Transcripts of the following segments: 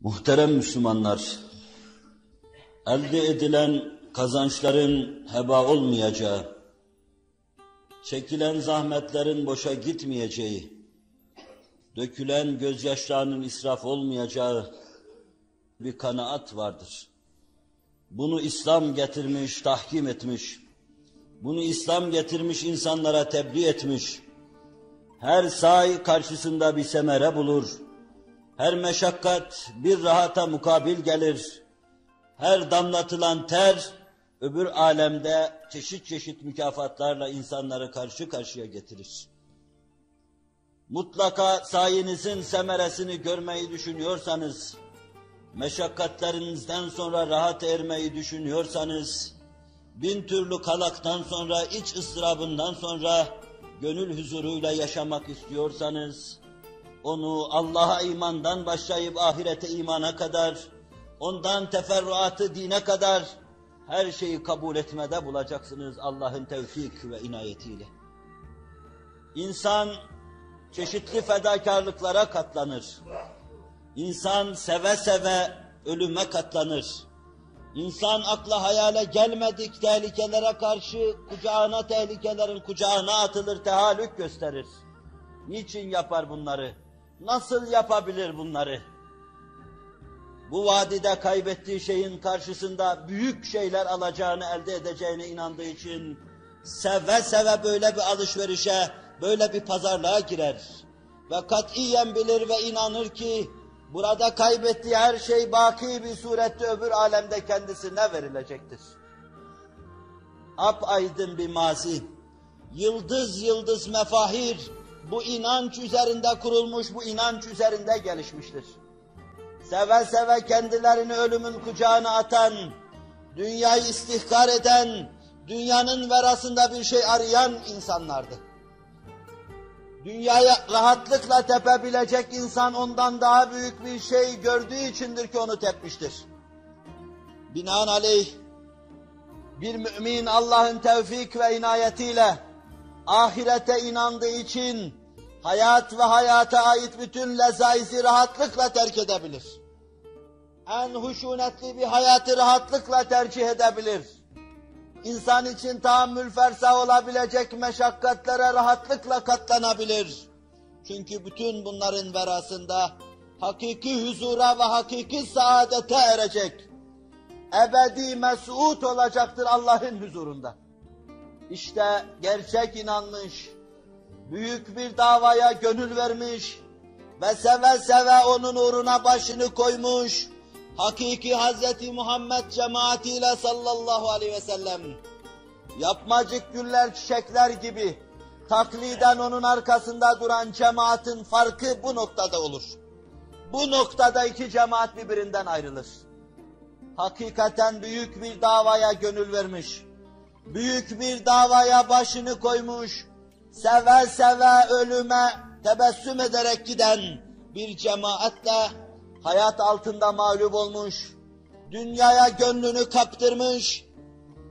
Muhterem Müslümanlar, elde edilen kazançların heba olmayacağı, çekilen zahmetlerin boşa gitmeyeceği, dökülen gözyaşlarının israf olmayacağı bir kanaat vardır. Bunu İslam getirmiş, tahkim etmiş, bunu İslam getirmiş, insanlara tebliğ etmiş, her sahi karşısında bir semere bulur, her meşakkat bir rahata mukabil gelir, her damlatılan ter, öbür alemde çeşit çeşit mükafatlarla insanları karşı karşıya getirir. Mutlaka sayenizin semeresini görmeyi düşünüyorsanız, meşakkatlerinizden sonra rahat ermeyi düşünüyorsanız, bin türlü kalaktan sonra, iç ıstırabından sonra, gönül huzuruyla yaşamak istiyorsanız, onu Allah'a imandan başlayıp ahirete imana kadar, ondan teferruatı dine kadar her şeyi kabul etmede bulacaksınız Allah'ın tevfik ve inayetiyle. İnsan çeşitli fedakarlıklara katlanır. İnsan seve seve ölüme katlanır. İnsan akla hayale gelmedik tehlikelere karşı tehlikelerin kucağına atılır, tehallük gösterir. Niçin yapar bunları? Nasıl yapabilir bunları? Bu vadide kaybettiği şeyin karşısında büyük şeyler alacağını, elde edeceğine inandığı için seve seve böyle bir alışverişe, böyle bir pazarlığa girer. Ve katiyen bilir ve inanır ki burada kaybettiği her şey baki bir surette öbür alemde kendisine verilecektir. Apaydın bir mazi, yıldız yıldız mefahir, bu inanç üzerinde kurulmuş, bu inanç üzerinde gelişmiştir. Seve seve kendilerini ölümün kucağına atan, dünyayı istihkar eden, dünyanın verasında bir şey arayan insanlardı. Dünyaya rahatlıkla tepebilecek insan ondan daha büyük bir şey gördüğü içindir ki onu tepmiştir. Binaenaleyh bir mümin Allah'ın tevfik ve inayetiyle ahirete inandığı için hayat ve hayata ait bütün lezaizi rahatlıkla terk edebilir. En huşunetli bir hayatı rahatlıkla tercih edebilir. İnsan için tahammül fersa olabilecek meşakkatlere rahatlıkla katlanabilir. Çünkü bütün bunların verasında hakiki huzura ve hakiki saadete erecek, ebedi mes'ud olacaktır Allah'ın huzurunda. İşte gerçek inanmış, büyük bir davaya gönül vermiş ve seve seve onun uğruna başını koymuş, hakiki Hazreti Muhammed cemaatiyle sallallahu aleyhi ve sellem, yapmacık güller çiçekler gibi takliden onun arkasında duran cemaatin farkı bu noktada olur. Bu noktada iki cemaat birbirinden ayrılır. Hakikaten büyük bir davaya gönül vermiş, büyük bir davaya başını koymuş, seve seve ölüme tebessüm ederek giden bir cemaatle hayat altında mağlup olmuş, dünyaya gönlünü kaptırmış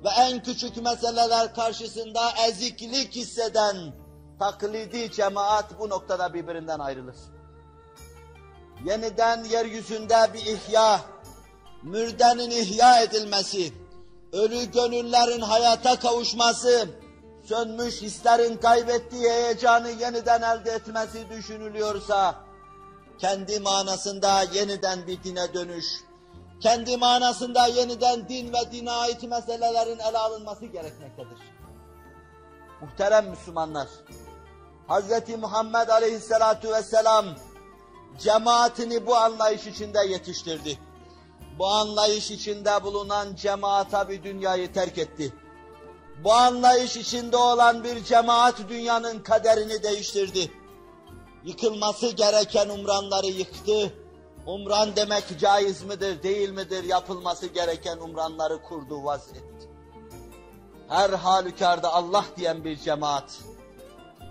ve en küçük meseleler karşısında eziklik hisseden taklidi cemaat bu noktada birbirinden ayrılır. Yeniden yeryüzünde bir ihya, mürdenin ihya edilmesi, ölü gönüllerin hayata kavuşması, sönmüş hislerin kaybettiği heyecanı yeniden elde etmesi düşünülüyorsa, kendi manasında yeniden bir dine dönüş, kendi manasında yeniden din ve dine ait meselelerin ele alınması gerekmektedir. Muhterem Müslümanlar, Hz. Muhammed Aleyhisselatu Vesselam cemaatini bu anlayış içinde yetiştirdi. Bu anlayış içinde bulunan cemaat tabi dünyayı terk etti. Bu anlayış içinde olan bir cemaat dünyanın kaderini değiştirdi. Yıkılması gereken umranları yıktı. Umran demek caiz midir, değil midir? Yapılması gereken umranları kurdu, vazetti. Her halükarda Allah diyen bir cemaat,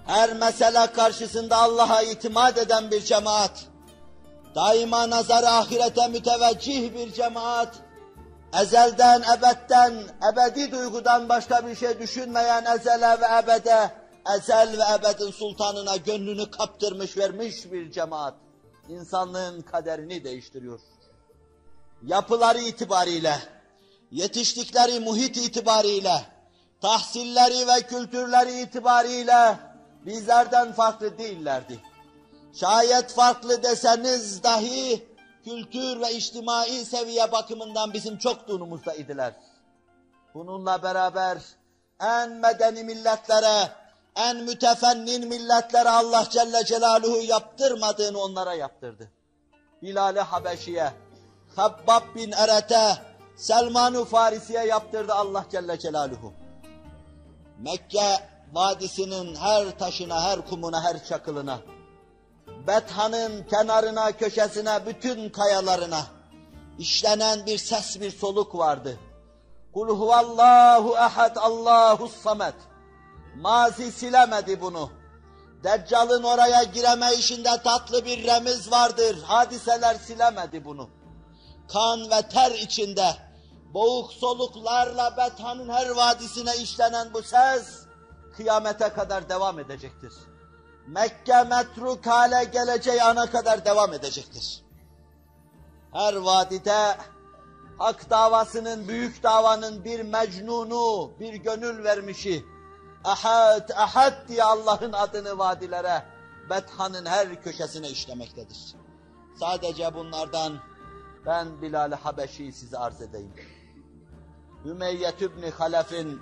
her mesele karşısında Allah'a itimat eden bir cemaat, daima nazarı ahirete müteveccih bir cemaat, ezelden, ebedden, ebedi duygudan başka bir şey düşünmeyen ezele ve ebede, ezel ve ebedin sultanına gönlünü kaptırmış vermiş bir cemaat, insanlığın kaderini değiştiriyor. yapıları itibariyle, yetiştikleri muhit itibariyle, tahsilleri ve kültürleri itibariyle bizlerden farklı değillerdi. Şayet farklı deseniz dahi kültür ve içtimai seviye bakımından bizim çok durumumuzda idiler. Bununla beraber en medeni milletlere, en mütefennin milletlere Allah Celle Celaluhu yaptırmadığını onlara yaptırdı. Bilal-i Habeşi'ye, Habbab bin Eret'e, Selman-ı Farisi'ye yaptırdı Allah Celle Celaluhu. Mekke vadisinin her taşına, her kumuna, her çakılına, Bethan'ın kenarına, köşesine, bütün kayalarına işlenen bir ses, bir soluk vardı. Kul huvallahu ehad, Allahus samet. Mazi silemedi bunu. Deccal'ın oraya giremeyişinde tatlı bir remiz vardır. Hadiseler silemedi bunu. Kan ve ter içinde, boğuk soluklarla Bethan'ın her vadisine işlenen bu ses, kıyamete kadar devam edecektir. Mekke metruk hale geleceği ana kadar devam edecektir. Her vadide hak davasının, büyük davanın bir mecnunu, bir gönül vermişi, Ahad, Ahad diye Allah'ın adını vadilere, Bethan'ın her köşesine işlemektedir. Sadece bunlardan ben Bilal-i Habeşi'yi size arz edeyim. Ümeyye ibn Halef'in,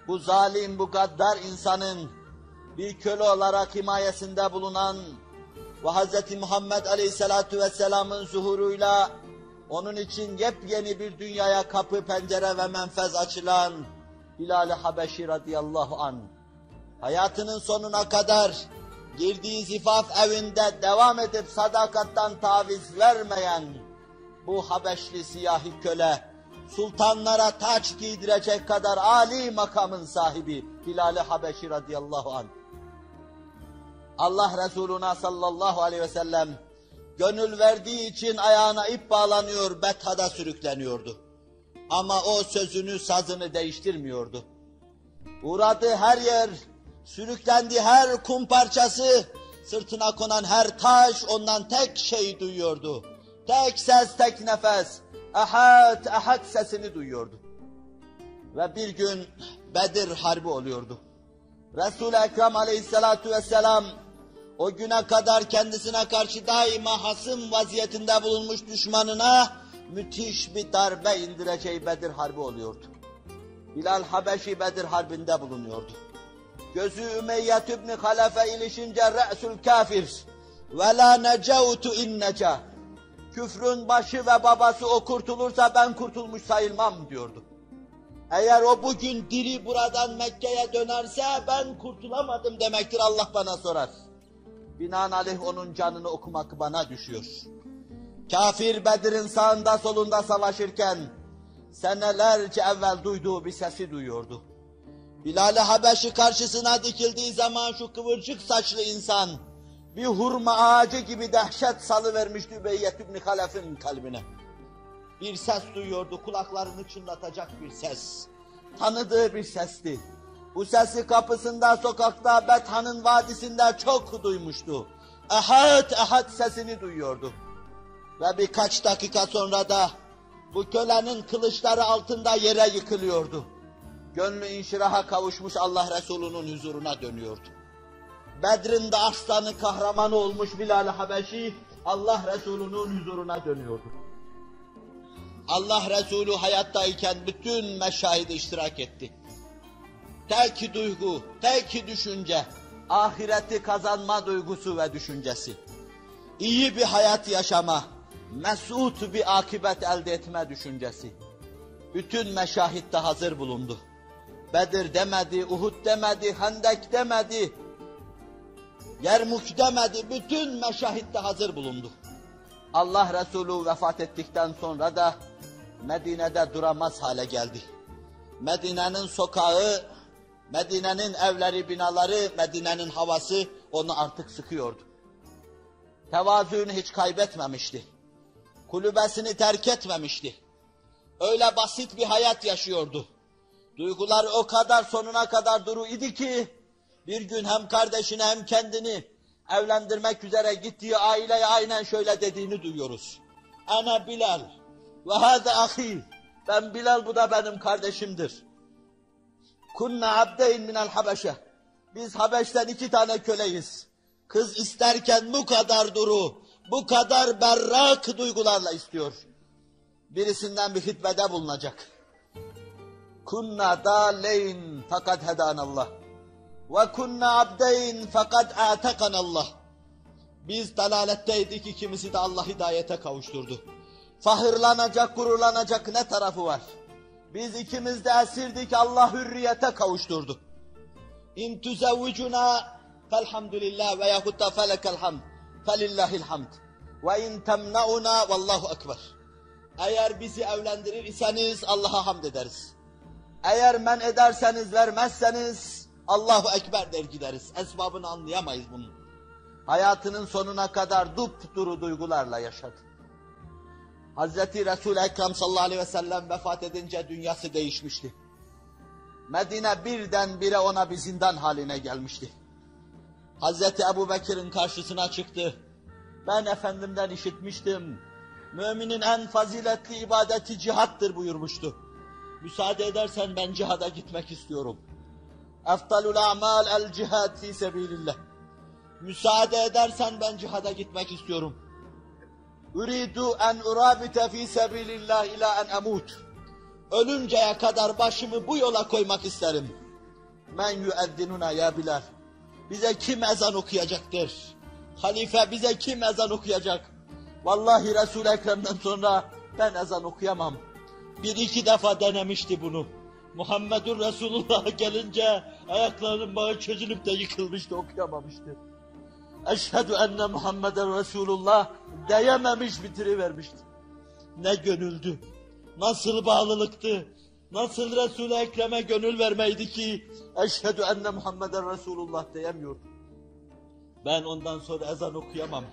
bu zalim, bu gaddar insanın bir köle olarak himayesinde bulunan ve Hz. Muhammed Aleyhisselatü Vesselam'ın zuhuruyla onun için yepyeni bir dünyaya kapı, pencere ve menfez açılan Bilal-i Habeşi radıyallahu anh, hayatının sonuna kadar girdiği zifaf evinde devam edip sadakattan taviz vermeyen bu Habeşli siyahi köle, sultanlara taç giydirecek kadar âli makamın sahibi Bilal-i Habeşi radıyallahu anh. Allah Resuluna sallallahu aleyhi ve sellem gönül verdiği için ayağına ip bağlanıyor, Betha'da sürükleniyordu. Ama o sözünü, sazını değiştirmiyordu. Uğradığı her yer, sürüklendiği her kum parçası, sırtına konan her taş ondan tek şey duyuyordu. Tek ses, tek nefes, Ahad, Ahad sesini duyuyordu. Ve bir gün Bedir Harbi oluyordu. Resul-i Ekrem aleyhissalatu vesselam o güne kadar kendisine karşı daima hasım vaziyetinde bulunmuş düşmanına müthiş bir darbe indireceği Bedir Harbi oluyordu. Bilal Habeşi Bedir Harbi'nde bulunuyordu. Gözü Ümeyye ibn Halef'e ilişince re'sul kafir ve la necautu in neca. Küfrün başı ve babası o kurtulursa ben kurtulmuş sayılmam diyordu. Eğer o bugün diri buradan Mekke'ye dönerse ben kurtulamadım demektir, Allah bana sorar. Binaenaleyh onun canını okumak bana düşüyor. Kafir Bedir'in sağında solunda savaşırken senelerce evvel duyduğu bir sesi duyuyordu. Bilal-i Habeşi karşısına dikildiği zaman şu kıvırcık saçlı insan bir hurma ağacı gibi dehşet salıvermişti Ümeyye ibn Halef'in kalbine. Bir ses duyuyordu, kulaklarını çınlatacak bir ses. Tanıdığı bir sesti. Bu sesi kapısında, sokakta, Bethan'ın vadisinde çok duymuştu. Ahad, Ahad sesini duyuyordu. Ve birkaç dakika sonra da bu kölenin kılıçları altında yere yıkılıyordu. Gönlü inşiraha kavuşmuş Allah Resulü'nün huzuruna dönüyordu. Bedir'in de aslanı, kahramanı olmuş Bilal-i Habeşi Allah Resulü'nün huzuruna dönüyordu. Allah Resulü hayattayken bütün meşahide iştirak etti. Tek duygu, tek düşünce, ahireti kazanma duygusu ve düşüncesi. İyi bir hayat yaşama, mesut bir akıbet elde etme düşüncesi. Bütün meşahitte hazır bulundu. Bedir demedi, Uhud demedi, Hendek demedi, Yermuk demedi, bütün meşahitte hazır bulundu. Allah Resulü vefat ettikten sonra da Medine'de duramaz hale geldi. Medine'nin sokağı, Medine'nin evleri, binaları, Medine'nin havası onu artık sıkıyordu. Tevazuunu hiç kaybetmemişti. Kulübesini terk etmemişti. Öyle basit bir hayat yaşıyordu. Duygular o kadar sonuna kadar duru idi ki, bir gün hem kardeşini hem kendini evlendirmek üzere gittiği aileye aynen şöyle dediğini duyuyoruz. Ana Bilal, Ve hâze ahî. Ben Bilal, bu da benim kardeşimdir. Kunna abdeyn minel Habeşe. Biz Habeş'ten 2 tane köleyiz. Kız isterken bu kadar duru, bu kadar berrak duygularla istiyor. Birisinden bir hitbede bulunacak. Kunna dâleyn fakat hedânallah. Ve kunna abdeyn fakat âtekanallah. Biz dalaletteydik, ikimizi de Allah hidayete kavuşturdu. Fahırlanacak, gururlanacak ne tarafı var? Biz ikimiz de esirdik, Allah hürriyete kavuşturdu. İn tuzevvicuna felhamdülillah ve yahut da felekel hamd. Felillahil hamd. Ve in temnauna vallahu ekber. Eğer bizi evlendirir iseniz Allah'a hamd ederiz. Eğer men ederseniz, vermezseniz Allahu ekber der gideriz. Esbabını anlayamayız bunun. Hayatının sonuna kadar dupduru duygularla yaşadı. Hazreti Resul-i Ekrem sallallahu aleyhi ve sellem vefat edince dünyası değişmişti. Medine birdenbire ona bir zindan haline gelmişti. Hazreti Ebubekir'in karşısına çıktı. Ben Efendimden işitmiştim. Müminin en faziletli ibadeti cihattır buyurmuştu. Müsaade edersen ben cihada gitmek istiyorum. Eftalul a'mal el cihad fi sebilillah. Müsaade edersen ben cihada gitmek istiyorum. Uridu en urabite fi sebilillah ila en emut. Ölünceye kadar başımı bu yola koymak isterim. Men yueddinuna ya Bilal. Bize kim ezan okuyacaktır? Halife bize kim ezan okuyacak? Vallahi Resul-i Ekrem'den sonra ben ezan okuyamam. 1-2 defa denemişti bunu. Muhammedur Resulullah gelince ayaklarının bağı çözülüp de yıkılmıştı, okuyamamıştı. Eşhedü enne Muhammeden Resulullah diyememiş, bitirivermişti. Ne gönüldü, nasıl bağlılıktı, nasıl Resul-i Ekrem'e gönül vermeydi ki eşhedü enne Muhammeden Resulullah diyemiyordu. Ben ondan sonra ezan okuyamam.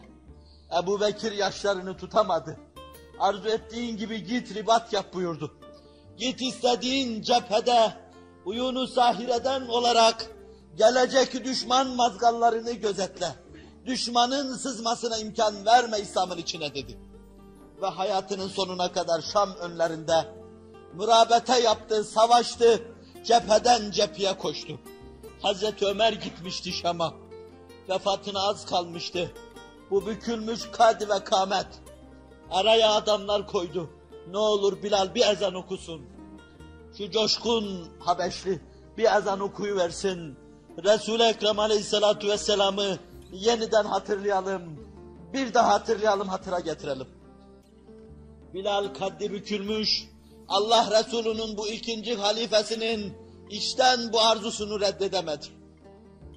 Ebubekir yaşlarını tutamadı. Arzu ettiğin gibi git ribat yap buyurdu. Git istediğin cephede uyunu sahireden olarak gelecek düşman mazgallarını gözetle. Düşmanın sızmasına imkan verme İslam'ın içine dedi. Ve hayatının sonuna kadar Şam önlerinde mürabete yaptı, savaştı, cepheden cepheye koştu. Hazreti Ömer gitmişti Şam'a. Vefatına az kalmıştı. Bu bükülmüş kad ve kâmet. Araya adamlar koydu. Ne olur Bilal bir ezan okusun. Şu coşkun Habeşli bir ezan okuyuversin. Resul-i Ekrem aleyhissalatu vesselam'ı yeniden hatırlayalım. Bir daha hatırlayalım, hatıra getirelim. Bilal kaddi bükülmüş. Allah Resulü'nün bu 2. halifesinin içten bu arzusunu reddedemedi.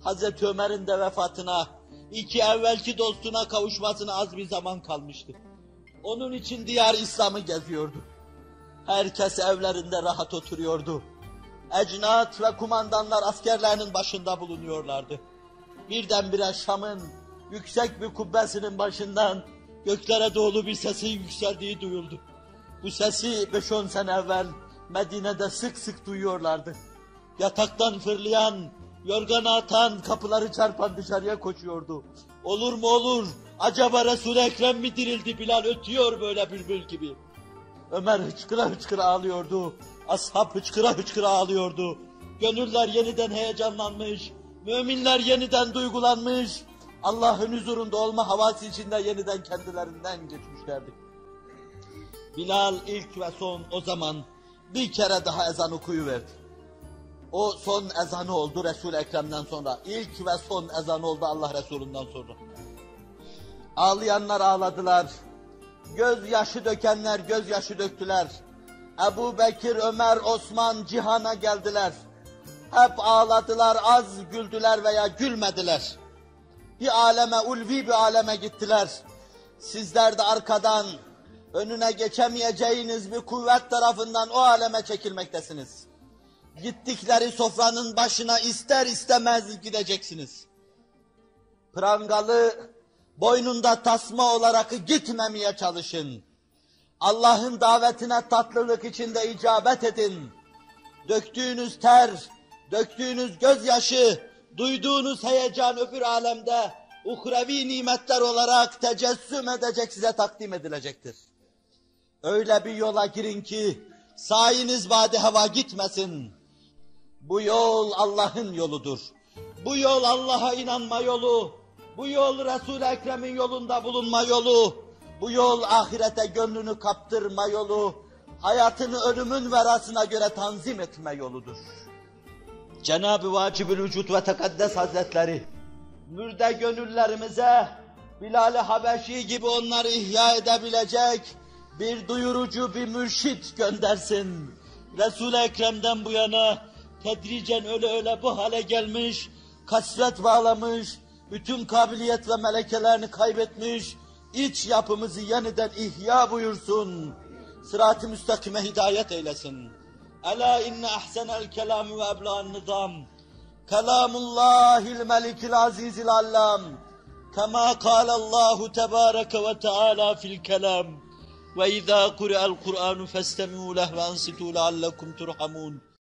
Hazreti Ömer'in de vefatına, 2 evvelki dostuna kavuşmasına az bir zaman kalmıştı. Onun için diyar İslam'ı geziyordu. Herkes evlerinde rahat oturuyordu. Ecnat ve kumandanlar askerlerinin başında bulunuyorlardı. Birdenbire Şam'ın yüksek bir kubbesinin başından göklere doğru bir sesin yükseldiği duyuldu. Bu sesi 5-10 sene evvel Medine'de sık sık duyuyorlardı. Yataktan fırlayan, yorganı atan, kapıları çarpan dışarıya koşuyordu. Olur mu olur, acaba Resul-i Ekrem mi dirildi? Bilal ötüyor böyle bülbül gibi. Ömer hıçkıra hıçkıra ağlıyordu. Ashab hıçkıra hıçkıra ağlıyordu. Gönüller yeniden heyecanlanmış, müminler yeniden duygulanmış, Allah'ın huzurunda olma havası içinde yeniden kendilerinden geçmişlerdi. Bilal ilk ve son o zaman bir kere daha ezan okuyuverdi. O son ezanı oldu Resul-i Ekrem'den sonra. İlk ve son ezanı oldu Allah Resulü'nden sonra. Ağlayanlar ağladılar. Gözyaşı dökenler gözyaşı döktüler. Ebubekir, Ömer, Osman cihana geldiler. Hep ağladılar, az güldüler veya gülmediler. Bir aleme, ulvi bir aleme gittiler. Sizler de arkadan, önüne geçemeyeceğiniz bir kuvvet tarafından o aleme çekilmektesiniz. Gittikleri sofranın başına ister istemez gideceksiniz. Prangalı, boynunda tasma olarak gitmemeye çalışın. Allah'ın davetine tatlılık içinde icabet edin. Döktüğünüz ter, döktüğünüz gözyaşı, duyduğunuz heyecan öbür alemde uhrevi nimetler olarak tecessüm edecek, size takdim edilecektir. Öyle bir yola girin ki sayeniz vade heva gitmesin. Bu yol Allah'ın yoludur. Bu yol Allah'a inanma yolu. Bu yol Resul-i Ekrem'in yolunda bulunma yolu. Bu yol ahirete gönlünü kaptırma yolu. Hayatını ölümün verasına göre tanzim etme yoludur. Cenab-ı Vacib-ül Vücud ve Tekaddes Hazretleri mürde gönüllerimize Bilal-i Habeşi gibi onları ihya edebilecek bir duyurucu, bir mürşit göndersin. Resul-i Ekrem'den bu yana tedricen öyle bu hale gelmiş, kasvet bağlamış, bütün kabiliyet ve melekelerini kaybetmiş, iç yapımızı yeniden ihya buyursun. Sırat-ı müstakime hidayet eylesin. Ela inne ahsenel kelam ve ebla'n nizam. Kelamullahil melikil azizil allam. Kema kâlallahu tebâreke ve teâlâ fil kelam. Ve izâ kure'el Kur'anu festemi'û leh ve ansitû leallekum turhamûn.